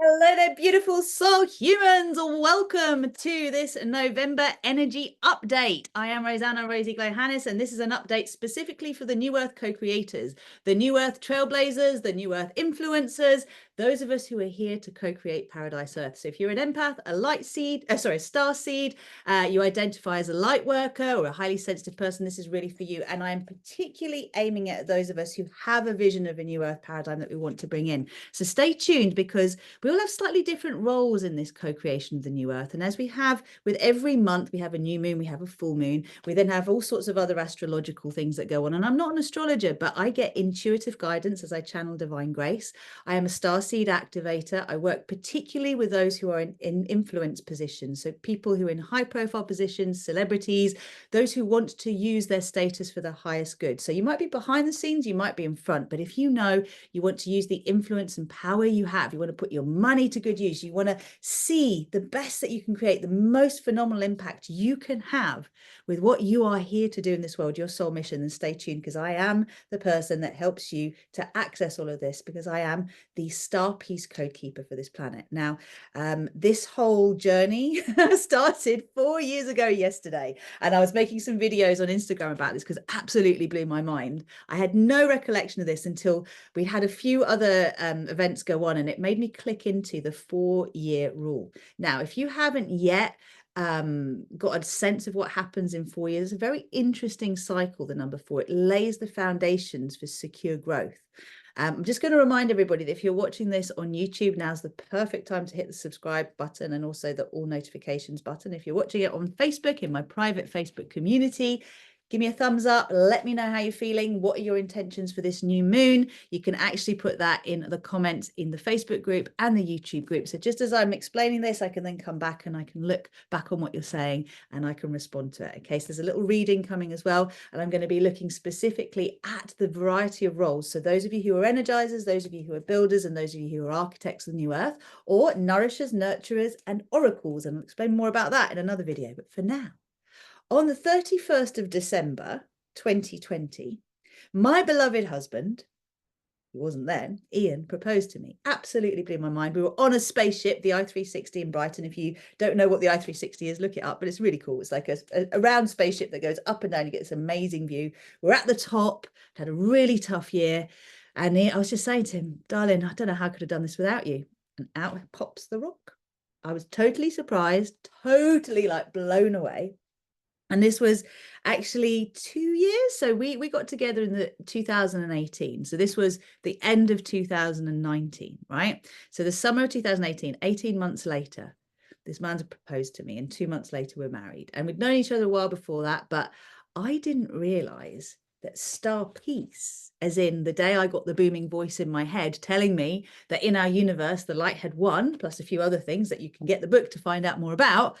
Hello there, beautiful soul humans. Welcome to this November energy update. I am RozyGlow, and this is an update specifically for the New Earth co-creators, the New Earth trailblazers, the New Earth influencers, those of us who are here to co-create Paradise Earth. So if you're an empath, a star seed, you identify as a light worker or a highly sensitive person, this is really for you. And I am particularly aiming at those of us who have a vision of a New Earth paradigm that we want to bring in. So stay tuned, because we all have slightly different roles in this co-creation of the New Earth. And as we have with every month, we have a new moon, we have a full moon, we then have all sorts of other astrological things that go on. And I'm not an astrologer, but I get intuitive guidance as I channel divine grace. I am a starseed activator. I work particularly with those who are in influence positions. So people who are in high profile positions, celebrities, those who want to use their status for the highest good. So you might be behind the scenes, you might be in front, but if you know you want to use the influence and power you have, you want to put your money to good use, you want to see the best that you can create, the most phenomenal impact you can have with what you are here to do in this world, your soul mission, then stay tuned, because I am the person that helps you to access all of this, because I am the StarPeace code keeper for this planet. Now, this whole journey started 4 years ago yesterday, and I was making some videos on Instagram about this because it absolutely blew my mind. I had no recollection of this until we had a few other events go on, and it made me click into the 4-year rule. Now, if you haven't yet got a sense of what happens in 4 years, it's a very interesting cycle, the number 4. It lays the foundations for secure growth. I'm just going to remind everybody that if you're watching this on YouTube, now's the perfect time to hit the subscribe button and also the all notifications button. If you're watching it on Facebook, in my private Facebook community, give me a thumbs up. Let me know how you're feeling. What are your intentions for this new moon? You can actually put that in the comments in the Facebook group and the YouTube group. So just as I'm explaining this, I can then come back and I can look back on what you're saying and I can respond to it. Okay, so there's a little reading coming as well. And I'm going to be looking specifically at the variety of roles. So those of you who are energizers, those of you who are builders, and those of you who are architects of the new earth, or nourishers, nurturers, and oracles. And I'll explain more about that in another video. But for now, on the 31st of December, 2020, my beloved husband, he wasn't then, Ian, proposed to me. Absolutely blew my mind. We were on a spaceship, the I-360 in Brighton. If you don't know what the I-360 is, look it up, but it's really cool. It's like a round spaceship that goes up and down. You get this amazing view. We're at the top, had a really tough year. And I was just saying to him, darling, I don't know how I could have done this without you. And out pops the rock. I was totally surprised, totally like blown away. And this was actually 2 years. So we got together in the 2018. So this was the end of 2019, right? So the summer of 2018, 18 months later, this man proposed to me, and 2 months later we're married. And we'd known each other a while before that, but I didn't realize that StarPeace, as in the day I got the booming voice in my head telling me that in our universe, the light had won, plus a few other things that you can get the book to find out more about,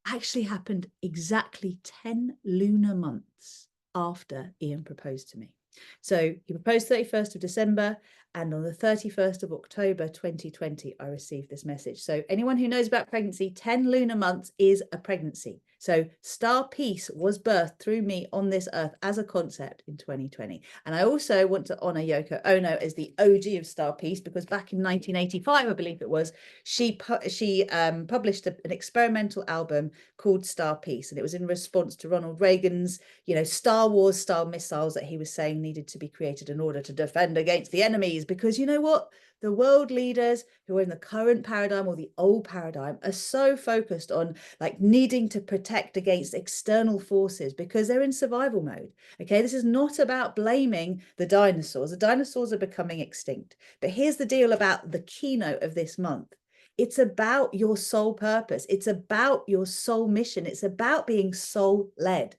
actually happened exactly 10 lunar months after Ian proposed to me. So he proposed 31st of December, and on the 31st of October 2020, I received this message. So anyone who knows about pregnancy, 10 lunar months is a pregnancy. So StarPeace was birthed through me on this earth as a concept in 2020. And I also want to honor Yoko Ono as the OG of StarPeace, because back in 1985, I believe it was, she published an experimental album called StarPeace. And it was in response to Ronald Reagan's, Star Wars style missiles that he was saying needed to be created in order to defend against the enemies. Because you know what? The world leaders who are in the current paradigm or the old paradigm are so focused on like needing to protect against external forces because they're in survival mode. Okay, this is not about blaming the dinosaurs. The dinosaurs are becoming extinct. But here's the deal about the keynote of this month. It's about your soul purpose. It's about your soul mission. It's about being soul led.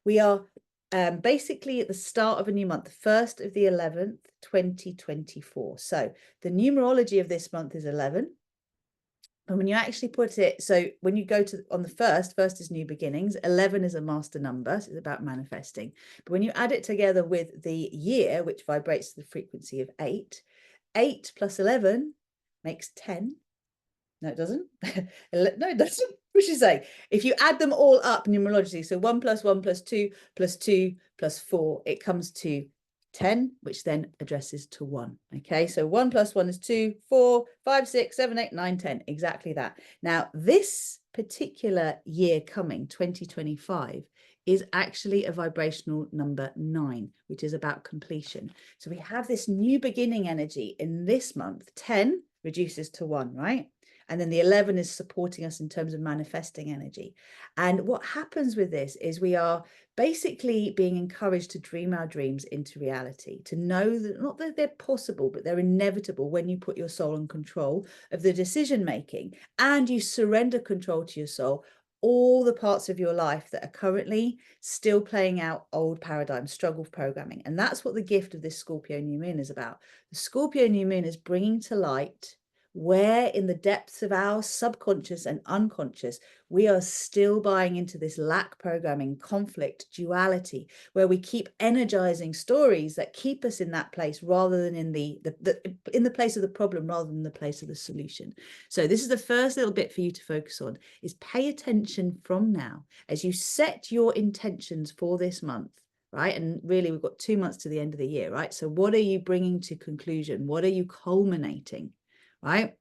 We are basically at the start of a new month, the 1st of the 11th, 2024. So the numerology of this month is 11. And when you actually put it, so when you go to on the first is new beginnings, 11 is a master number, so it's about manifesting. But when you add it together with the year, which vibrates to the frequency of 8, 8 plus 11 makes 10. No, it doesn't. No, it doesn't. What should you say? If you add them all up numerologically, so 1 plus 1 plus 2 plus 2 plus 4, it comes to 10, which then addresses to 1. Okay, so 1 + 1 is 2, 4, 5, 6, 7, 8, 9, 10. Exactly that. Now, this particular year coming, 2025, is actually a vibrational number 9, which is about completion. So we have this new beginning energy in this month. 10 reduces to 1, right? And then the 11 is supporting us in terms of manifesting energy. And what happens with this is we are basically being encouraged to dream our dreams into reality, to know that not that they're possible, but they're inevitable when you put your soul in control of the decision making and you surrender control to your soul. All the parts of your life that are currently still playing out old paradigms, struggle programming. And that's what the gift of this Scorpio new moon is about. The Scorpio new moon is bringing to light where in the depths of our subconscious and unconscious, we are still buying into this lack programming, conflict, duality, where we keep energizing stories that keep us in that place rather than in the place of the problem rather than the place of the solution. So this is the first little bit for you to focus on, is pay attention from now as you set your intentions for this month. Right. And really, we've got 2 months to the end of the year. Right. So what are you bringing to conclusion? What are you culminating? Right?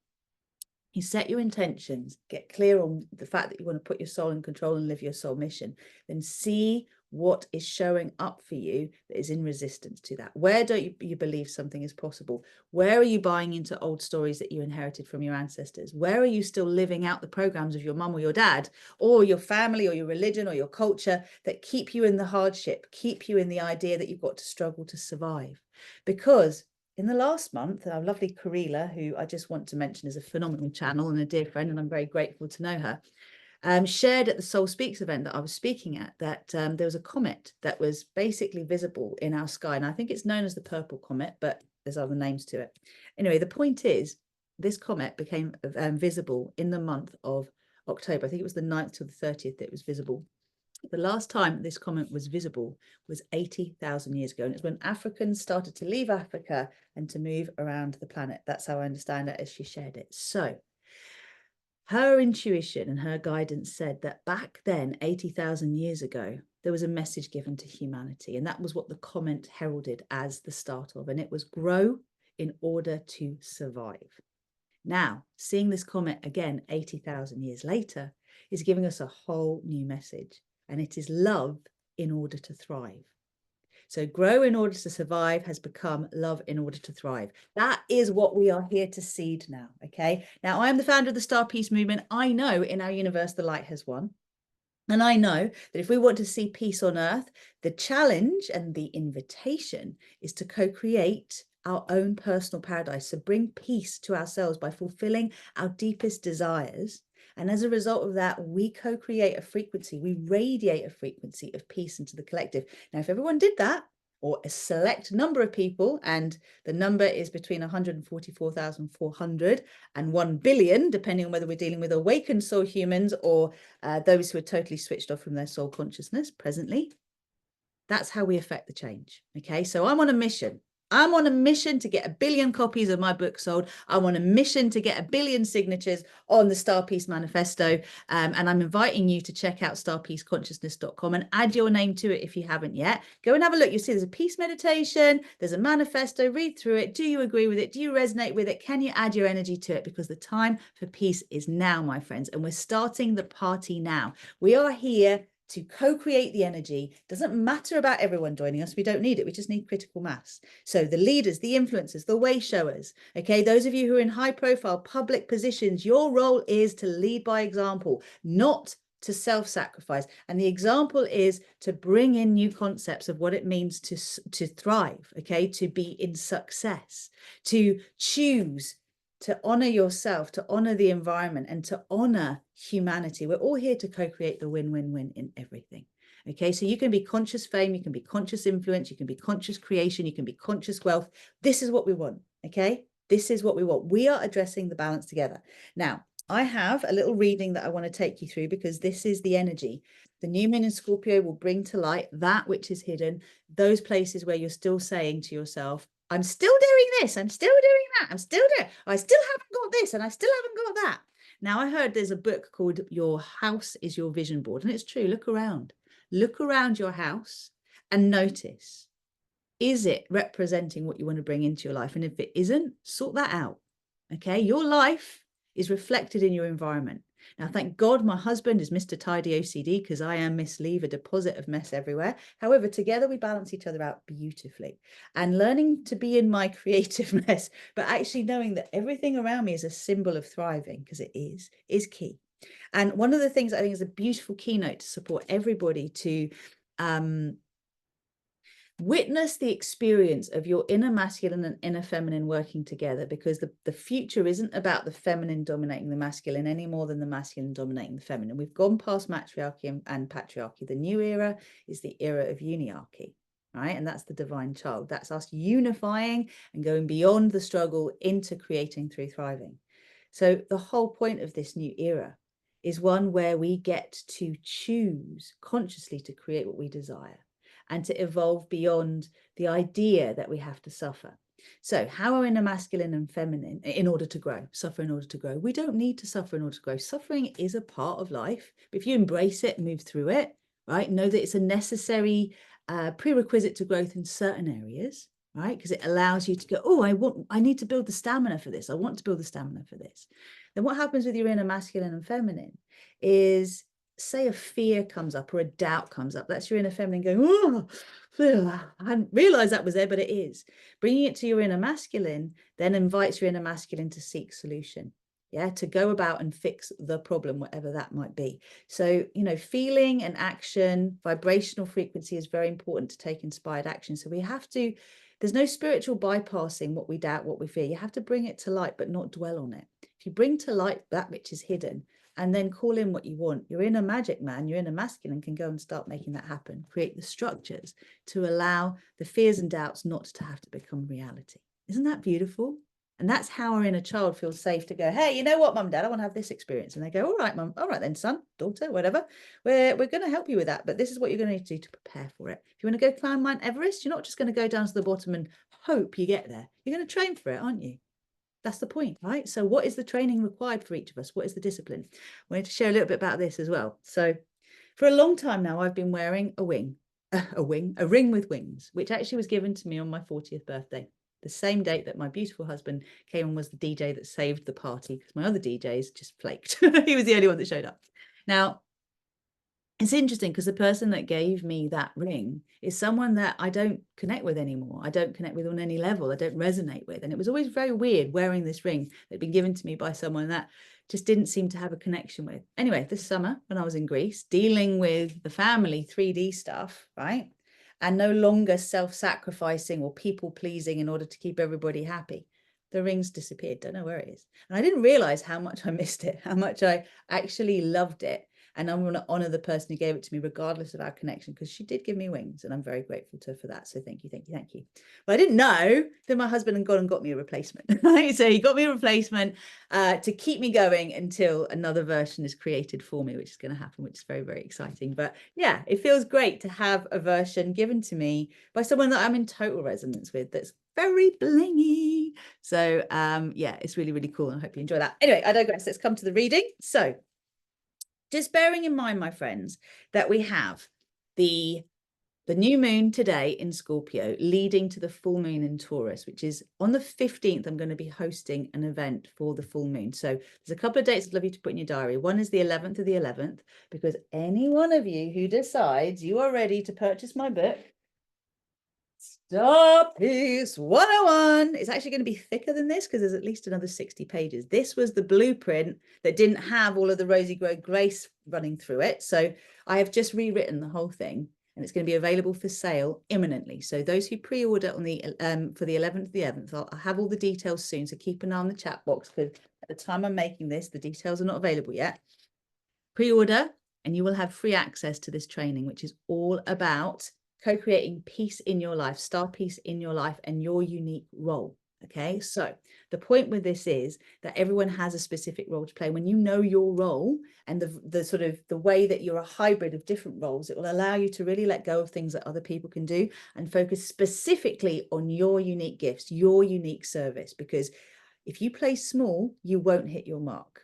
You set your intentions, get clear on the fact that you want to put your soul in control and live your soul mission, then see what is showing up for you that is in resistance to that. Where don't you believe something is possible? Where are you buying into old stories that you inherited from your ancestors? Where are you still living out the programs of your mum or your dad or your family or your religion or your culture that keep you in the hardship, keep you in the idea that you've got to struggle to survive? Because in the last month, our lovely Karila, who I just want to mention is a phenomenal channel and a dear friend, and I'm very grateful to know her, shared at the Soul Speaks event that I was speaking at that there was a comet that was basically visible in our sky. And I think it's known as the purple comet, but there's other names to it. Anyway, the point is, this comet became visible in the month of October. I think it was the 9th to the 30th that it was visible. The last time this comet was visible was 80,000 years ago. And it's when Africans started to leave Africa and to move around the planet. That's how I understand it as she shared it. So her intuition and her guidance said that back then, 80,000 years ago, there was a message given to humanity. And that was what the comet heralded as the start of. And it was grow in order to survive. Now, seeing this comet again 80,000 years later is giving us a whole new message. And it is love in order to thrive. So grow in order to survive has become love in order to thrive. That is what we are here to seed now. Okay. Now, I am the founder of the StarPeace movement. I know in our universe, the light has won. And I know that if we want to see peace on earth, the challenge and the invitation is to co-create our own personal paradise. So bring peace to ourselves by fulfilling our deepest desires. And as a result of that, we co-create a frequency, we radiate a frequency of peace into the collective. Now, if everyone did that, or a select number of people, and the number is between 144,400 and 1 billion, depending on whether we're dealing with awakened soul humans or those who are totally switched off from their soul consciousness presently, that's how we affect the change. Okay, so I'm on a mission. I'm on a mission to get 1 billion copies of my book sold. I'm on a mission to get 1 billion signatures on the StarPeace manifesto. And I'm inviting you to check out starpeaceconsciousness.com and add your name to it if you haven't yet. Go and have a look. You'll see there's a peace meditation. There's a manifesto. Read through it. Do you agree with it? Do you resonate with it? Can you add your energy to it? Because the time for peace is now, my friends. And we're starting the party now. We are here to co-create the energy. Doesn't matter about everyone joining us. We don't need it. We just need critical mass. So the leaders, the influencers, the way showers, okay, those of you who are in high profile public positions, your role is to lead by example, not to self-sacrifice. And the example is to bring in new concepts of what it means to thrive, okay, to be in success, to choose to honor yourself, to honor the environment, and to honor humanity. We're all here to co-create the win-win-win in everything. Okay, so you can be conscious fame, you can be conscious influence, you can be conscious creation, you can be conscious wealth. This is what we want. Okay, this is what we want. We are addressing the balance together. Now, I have a little reading that I want to take you through because this is the energy. The new moon in Scorpio will bring to light that which is hidden, those places where you're still saying to yourself, I'm still doing this, I'm still doing that, I'm still doing, I still haven't got this, and I still haven't got that. Now, I heard there's a book called Your House is Your Vision Board, and it's true. Look around your house and notice Is it representing what you want to bring into your life? And if it isn't, sort that out. Okay, your life is reflected in your environment. Now, thank God my husband is Mr. Tidy OCD, because I am Miss Leave, a deposit of mess everywhere. However, together we balance each other out beautifully. And learning to be in my creative mess, but actually knowing that everything around me is a symbol of thriving, because it is key. And one of the things I think is a beautiful keynote to support everybody to witness the experience of your inner masculine and inner feminine working together, because the future isn't about the feminine dominating the masculine any more than the masculine dominating the feminine. We've gone past matriarchy and patriarchy. The new era is the era of uniarchy, right? And that's the divine child. That's us unifying and going beyond the struggle into creating through thriving. So the whole point of this new era is one where we get to choose consciously to create what we desire, and to evolve beyond the idea that we have to suffer. So how are inner masculine and feminine in order to grow? Suffer in order to grow. We don't need to suffer in order to grow. Suffering is a part of life. But if you embrace it, move through it, right? Know that it's a necessary prerequisite to growth in certain areas, right? Because it allows you to go, oh, I need to build the stamina for this. I want to build the stamina for this. Then what happens with your inner masculine and feminine is, say a fear comes up or a doubt comes up, that's your inner feminine going, oh, I hadn't realized that was there, but it is. Bringing it to your inner masculine then invites your inner masculine to seek solution, to go about and fix the problem, whatever that might be. So, feeling and action, vibrational frequency is very important to take inspired action. So we have to, there's no spiritual bypassing what we doubt, what we fear. You have to bring it to light, but not dwell on it. If you bring to light that which is hidden, and then call in what you want, your inner magic man, your inner masculine can go and start making that happen. Create the structures to allow the fears and doubts not to have to become reality. Isn't that beautiful? And that's how our inner child feels safe to go, hey, you know what, mum, dad, I want to have this experience. And they go, all right, mum, all right then, son, daughter, whatever. We're going to help you with that. But this is what you're going to need to do to prepare for it. If you want to go climb Mount Everest, you're not just going to go down to the bottom and hope you get there. You're going to train for it, aren't you? That's the point, right? So what is the training required for each of us? What is the discipline? I wanted to share a little bit about this as well. So for a long time now, I've been wearing a ring with wings, which actually was given to me on my 40th birthday, the same date that my beautiful husband came and was the DJ that saved the party, because my other DJs just flaked. He was the only one that showed up. Now, it's interesting because the person that gave me that ring is someone that I don't connect with anymore. I don't connect with on any level. I don't resonate with. And it was always very weird wearing this ring that had been given to me by someone that just didn't seem to have a connection with. Anyway, this summer when I was in Greece, dealing with the family 3D stuff, right? And no longer self-sacrificing or people-pleasing in order to keep everybody happy. The ring's disappeared. Don't know where it is. And I didn't realize how much I missed it, how much I actually loved it. And I'm going to honor the person who gave it to me, regardless of our connection, because she did give me wings. And I'm very grateful to her for that. So thank you, thank you, thank you. But I didn't know that my husband had gone and got me a replacement. Right? So he got me a replacement to keep me going until another version is created for me, which is going to happen, which is very, very exciting. But yeah, it feels great to have a version given to me by someone that I'm in total resonance with, that's very blingy. So yeah, it's really, really cool. And I hope you enjoy that. Anyway, I digress. Let's come to the reading. So just bearing in mind, my friends, that we have the new moon today in Scorpio leading to the full moon in Taurus, which is on the 15th. I'm going to be hosting an event for the full moon. So there's a couple of dates I'd love you to put in your diary. One is the 11th of the 11th, because any one of you who decides you are ready to purchase my book, StarPeace 101, it's actually going to be thicker than this because there's at least another 60 pages. This was the blueprint that didn't have all of the RozyGlow grace running through it. So I have just rewritten the whole thing, and it's going to be available for sale imminently. So those who pre-order on the for the 11th of the 11th, I'll have all the details soon. So keep an eye on the chat box, because at the time I'm making this, the details are not available yet. Pre-order and you will have free access to this training, which is all about co-creating peace in your life, StarPeace in your life, and your unique role. Okay, so the point with this is that everyone has a specific role to play. When you know your role and the sort of the way that you're a hybrid of different roles, it will allow you to really let go of things that other people can do and focus specifically on your unique gifts, your unique service. Because if you play small, you won't hit your mark.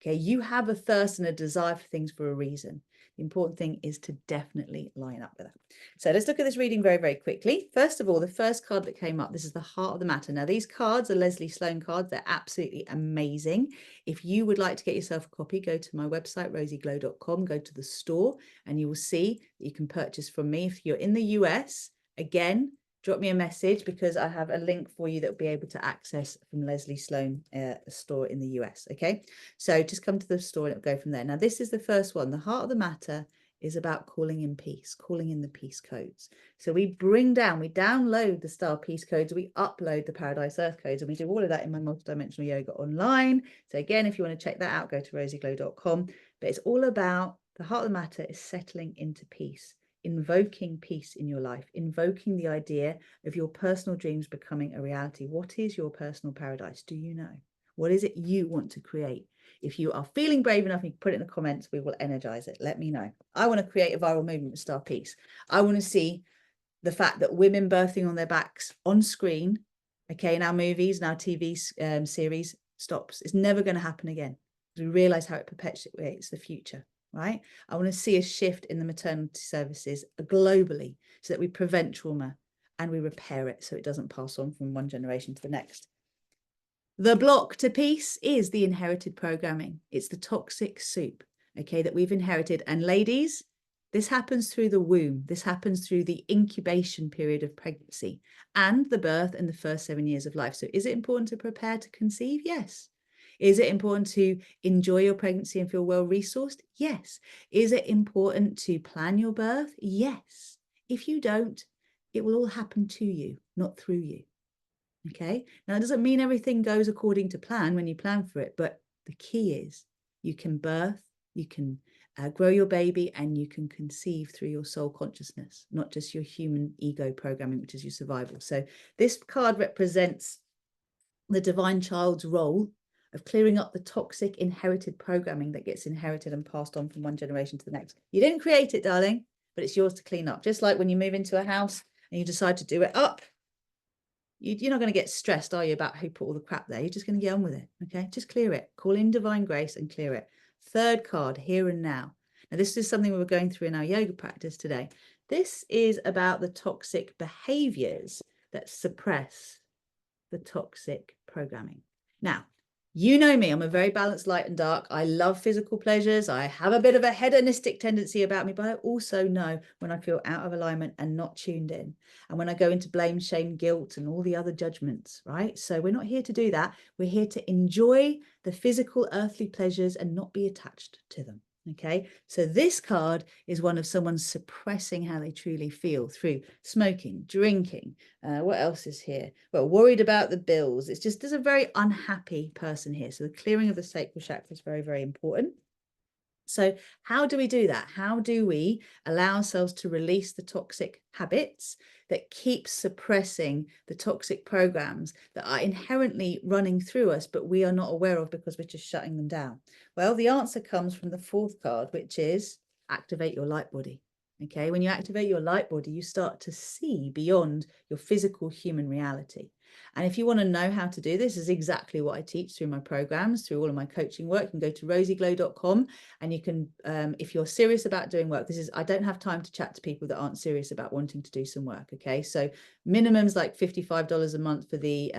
Okay, you have a thirst and a desire for things for a reason. The important thing is to definitely line up with that. So let's look at this reading very, very quickly. First of all, the first card that came up, this is the Heart of the Matter. Now, these cards are Leslie Sloan cards. They're absolutely amazing. If you would like to get yourself a copy, go to my website, RozyGlow.com, go to the store, and you will see that you can purchase from me. If you're in the US, again, drop me a message because I have a link for you that will be able to access from Leslie Sloan store in the US. Okay, so just come to the store and it'll go from there. Now, this is the first one. The Heart of the Matter is about calling in peace, calling in the peace codes. So we download the StarPeace codes, we upload the Paradise Earth codes, and we do all of that in my multidimensional yoga online. So again, if you want to check that out, go to RozyGlow.com. But it's all about the Heart of the Matter is settling into peace, invoking peace in your life, invoking the idea of your personal dreams becoming a reality. What is your personal paradise? Do you know? What is it you want to create? If you are feeling brave enough, you can put it in the comments. We will energize it. Let me know. I want to create a viral movement with StarPeace. I want to see the fact that women birthing on their backs on screen, okay, in our movies, in our TV series, stops. It's never going to happen again. We realize how it perpetuates the future. Right? I want to see a shift in the maternity services globally so that we prevent trauma and we repair it so it doesn't pass on from one generation to the next. The block to peace is the inherited programming. It's the toxic soup, okay, that we've inherited. And ladies, this happens through the womb. This happens through the incubation period of pregnancy and the birth and the first 7 years of life. So is it important to prepare to conceive? Yes. Is it important to enjoy your pregnancy and feel well-resourced? Yes. Is it important to plan your birth? Yes. If you don't, it will all happen to you, not through you. Okay. Now, it doesn't mean everything goes according to plan when you plan for it, but the key is you can birth, you can grow your baby, and you can conceive through your soul consciousness, not just your human ego programming, which is your survival. So this card represents the divine child's role of clearing up the toxic inherited programming that gets inherited and passed on from one generation to the next. You didn't create it, darling, but it's yours to clean up. Just like when you move into a house and you decide to do it up, you're not going to get stressed, are you, about who put all the crap there? You're just going to get on with it, okay? Just clear it. Call in divine grace and clear it. Third card, here and now. Now, this is something we were going through in our yoga practice today. This is about the toxic behaviors that suppress the toxic programming. Now, you know me, I'm a very balanced light and dark. I love physical pleasures. I have a bit of a hedonistic tendency about me, but I also know when I feel out of alignment and not tuned in. And when I go into blame, shame, guilt, and all the other judgments, right? So we're not here to do that. We're here to enjoy the physical earthly pleasures and not be attached to them. Okay, so this card is one of someone suppressing how they truly feel through smoking, drinking. What else is here? Well, worried about the bills. It's just, there's a very unhappy person here. So the clearing of the sacral chakra is very, very important. So how do we do that? How do we allow ourselves to release the toxic habits that keep suppressing the toxic programs that are inherently running through us, but we are not aware of because we're just shutting them down? Well, the answer comes from the fourth card, which is activate your light body. Okay, when you activate your light body, you start to see beyond your physical human reality. And if you want to know how to do this, is exactly what I teach through my programs, through all of my coaching work. You can go to RozyGlow.com and you can, if you're serious about doing work, I don't have time to chat to people that aren't serious about wanting to do some work. Okay, so minimum's like $55 a month for the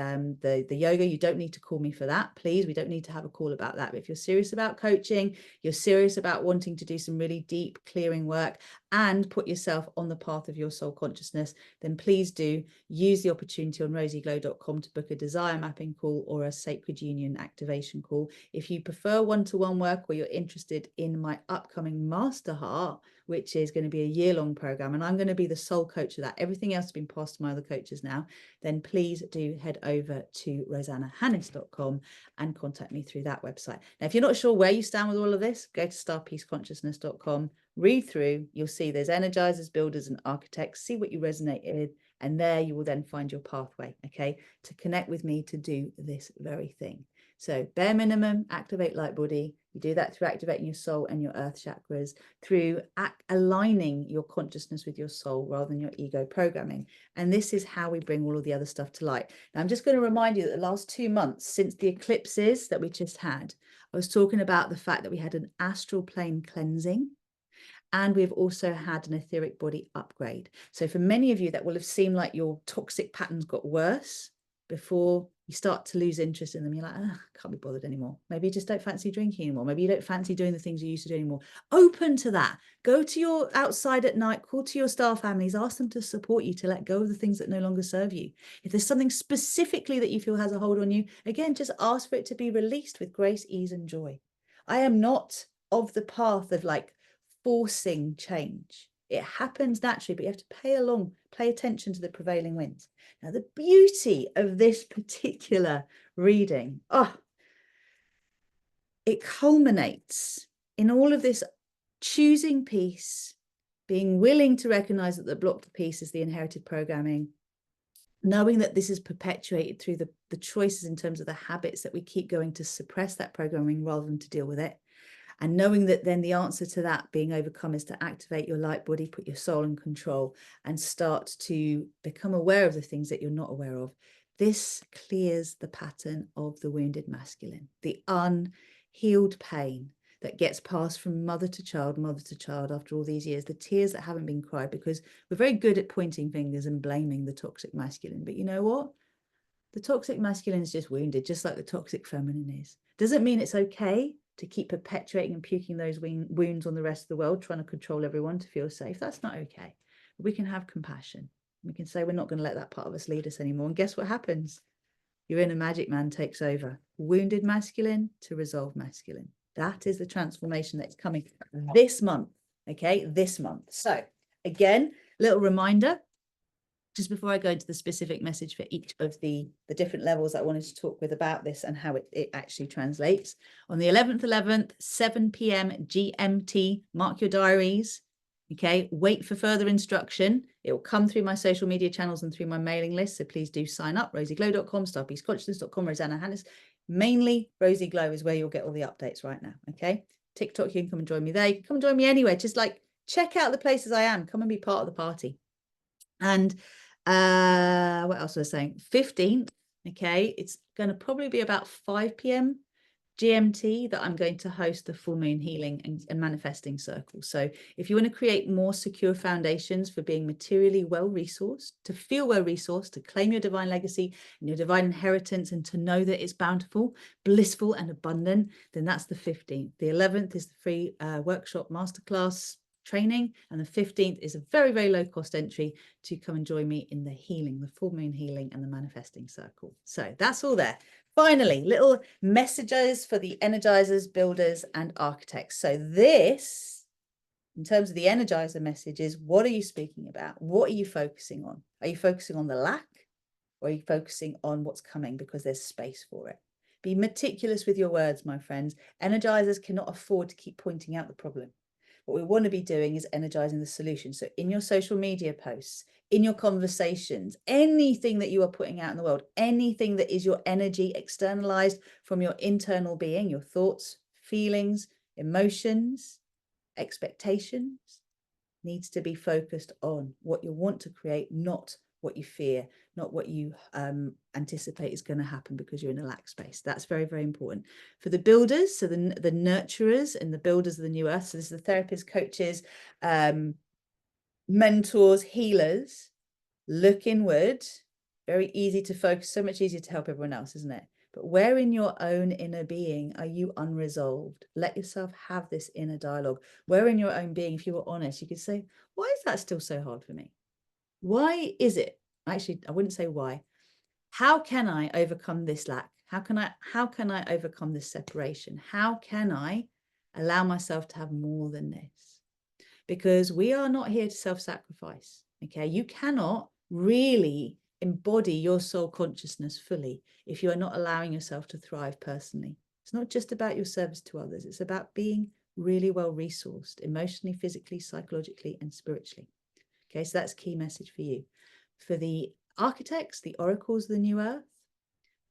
yoga. You don't need to call me for that, please. We don't need to have a call about that. But if you're serious about coaching, you're serious about wanting to do some really deep clearing work and put yourself on the path of your soul consciousness, then please do use the opportunity on RozyGlow.com to book a desire mapping call or a sacred union activation call. If you prefer one-to-one work, or you're interested in my upcoming Master Heart, which is going to be a year-long program, and I'm going to be the sole coach of that. Everything else has been passed to my other coaches now. Then please do head over to rosannahannis.com and contact me through that website. Now, if you're not sure where you stand with all of this, go to starpeaceconsciousness.com, read through, you'll see there's energizers, builders, and architects. See what you resonate with, and there you will then find your pathway, okay, to connect with me to do this very thing. So bare minimum, activate light body. You do that through activating your soul and your earth chakras, through aligning your consciousness with your soul rather than your ego programming. And this is how we bring all of the other stuff to light. Now, I'm just going to remind you that the last 2 months since the eclipses that we just had, I was talking about the fact that we had an astral plane cleansing. And we've also had an etheric body upgrade. So for many of you, that will have seemed like your toxic patterns got worse before you start to lose interest in them. You're like, oh, can't be bothered anymore. Maybe you just don't fancy drinking anymore. Maybe you don't fancy doing the things you used to do anymore. Open to that. Go to your outside at night, call to your star families, ask them to support you to let go of the things that no longer serve you. If there's something specifically that you feel has a hold on you, again, just ask for it to be released with grace, ease, and joy. I am not of the path of like forcing change. It happens naturally, but you have to pay attention to the prevailing winds. Now, the beauty of this particular reading, it culminates in all of this choosing peace, being willing to recognize that the blocked peace is the inherited programming, knowing that this is perpetuated through the choices in terms of the habits that we keep going to suppress that programming rather than to deal with it. And knowing that then the answer to that being overcome is to activate your light body, put your soul in control, and start to become aware of the things that you're not aware of. This clears the pattern of the wounded masculine, the unhealed pain that gets passed from mother to child after all these years, the tears that haven't been cried, because we're very good at pointing fingers and blaming the toxic masculine. But you know what? The toxic masculine is just wounded, just like the toxic feminine is. Doesn't mean it's okay to keep perpetuating and puking those wounds on the rest of the world, trying to control everyone to feel safe. That's not okay. But we can have compassion. We can say we're not going to let that part of us lead us anymore. And guess what happens? Your inner magic man takes over. Wounded masculine to resolve masculine. That is the transformation that's coming this month. Okay, this month. So again, little reminder, just before I go into the specific message for each of the different levels that I wanted to talk with about this and how it actually translates. On the 11th, 7 p.m. GMT, mark your diaries. Okay, wait for further instruction. It will come through my social media channels and through my mailing list. So please do sign up, RozyGlow.com, StarPeaceConsciousness.com, Rosanna Hannes. Mainly RozyGlow is where you'll get all the updates right now. Okay, TikTok, you can come and join me there. You can come and join me anywhere. Just like check out the places I am. Come and be part of the party. And what else was I saying? 15th, okay, it's going to probably be about 5 p.m. GMT that I'm going to host the full moon healing and manifesting circle. So if you want to create more secure foundations for being materially well resourced, to feel well resourced, to claim your divine legacy and your divine inheritance, and to know that it's bountiful, blissful, and abundant, then that's the 15th. The 11th is the free workshop masterclass training, and the 15th is a very, very low cost entry to come and join me in the healing, the full moon healing and the manifesting circle. So that's all there. Finally, little messages for the energizers, builders, and architects. So this, in terms of the energizer messages, what are you speaking about? What are you focusing on? Are you focusing on the lack, or are you focusing on what's coming because there's space for it? Be meticulous with your words, my friends. Energizers cannot afford to keep pointing out the problem. What we want to be doing is energizing the solution. So in your social media posts, in your conversations, anything that you are putting out in the world, anything that is your energy externalized from your internal being, your thoughts, feelings, emotions, expectations, needs to be focused on what you want to create, not what you fear, not what you anticipate is going to happen because you're in a lack space. That's very, very important. For the builders, so the nurturers and the builders of the new earth, so this is the therapists, coaches, mentors, healers, look inward. Very easy to focus, so much easier to help everyone else, isn't it? But where in your own inner being are you unresolved? Let yourself have this inner dialogue. Where in your own being, if you were honest, you could say, why is that still so hard for me? Why is it? Actually, I wouldn't say why. How can I overcome this lack? How can I overcome this separation? How can I allow myself to have more than this? Because we are not here to self-sacrifice. Okay, you cannot really embody your soul consciousness fully if you are not allowing yourself to thrive personally. It's not just about your service to others. It's about being really well resourced emotionally, physically, psychologically, and spiritually. Okay, so that's a key message for you. For the architects, the oracles of the new earth,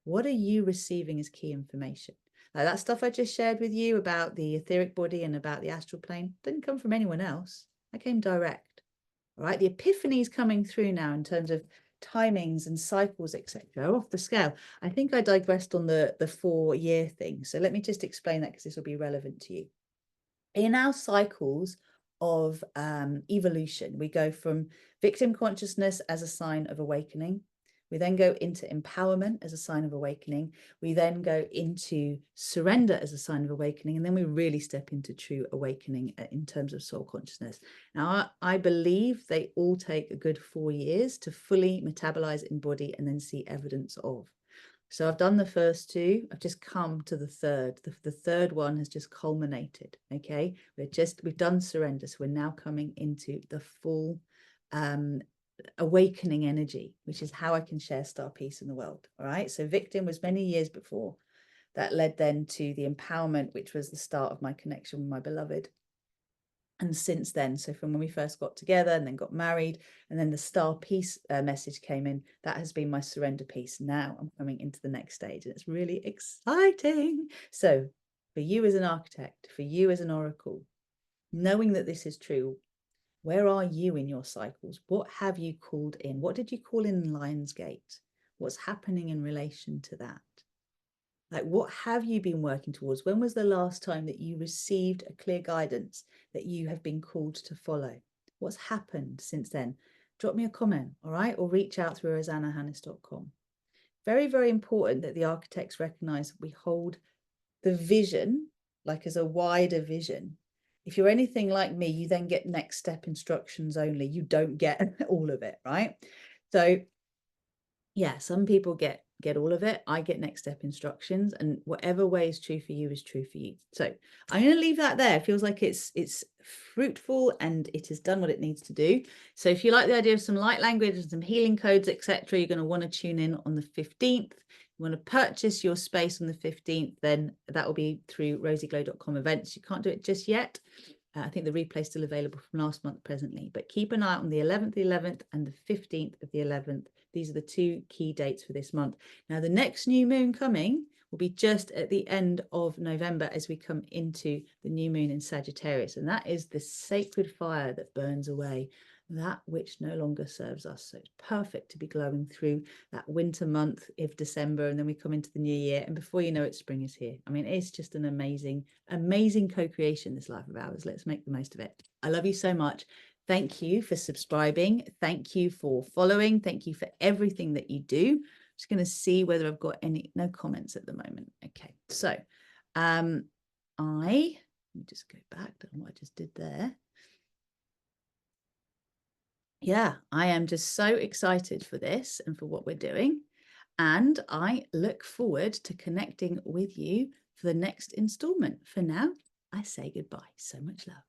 what are you receiving as key information? Now, that stuff I just shared with you about the etheric body and about the astral plane didn't come from anyone else. That came direct. All right, the epiphany is coming through now in terms of timings and cycles, etc. Off the scale. I think I digressed on the 4-year thing. So let me just explain that because this will be relevant to you. In our cycles, of evolution. We go from victim consciousness as a sign of awakening. We then go into empowerment as a sign of awakening. We then go into surrender as a sign of awakening. And then we really step into true awakening in terms of soul consciousness. Now, I believe they all take a good 4 years to fully metabolize, embody, and then see evidence of. So I've done the first 2. I've just come to the third. The third one has just culminated. Okay, we've done surrender. So we're now coming into the full awakening energy, which is how I can share StarPeace in the world. All right, so victim was many years before. That led then to the empowerment, which was the start of my connection with my beloved. And since then, so from when we first got together and then got married, and then the StarPeace message came in, that has been my surrender piece. Now I'm coming into the next stage, and it's really exciting. So for you as an architect, for you as an oracle, knowing that this is true, where are you in your cycles? What have you called in? What did you call in Lionsgate? What's happening in relation to that? Like, what have you been working towards? When was the last time that you received a clear guidance that you have been called to follow? What's happened since then? Drop me a comment, all right? Or reach out through rosannahannis.com. Very, very important that the architects recognize we hold the vision, like as a wider vision. If you're anything like me, you then get next step instructions only. You don't get all of it, right? So yeah, some people get all of it. I get next step instructions, and whatever way is true for you is true for you. So I'm going to leave that there. It feels like it's fruitful and it has done what it needs to do. So if you like the idea of some light language and some healing codes, etc., you're going to want to tune in on the 15th. You want to purchase your space on the 15th, then that will be through RozyGlow.com events. You can't do it just yet. I think the replay is still available from last month presently, but keep an eye out on the 11th and the 15th of the 11th. These are the 2 key dates for this month. Now, the next new moon coming will be just at the end of November as we come into the new moon in Sagittarius. And that is the sacred fire that burns away that which no longer serves us. So it's perfect to be glowing through that winter month of December, and then we come into the new year, and before you know it, spring is here. I mean, it's just an amazing co-creation, this life of ours. Let's make the most of it. I love you so much. Thank you for subscribing. Thank you for following. Thank you for everything that you do. I'm just going to see whether I've got no comments at the moment. Okay, so let me just go back to what I just did there. Yeah, I am just so excited for this and for what we're doing. And I look forward to connecting with you for the next installment. For now, I say goodbye. So much love.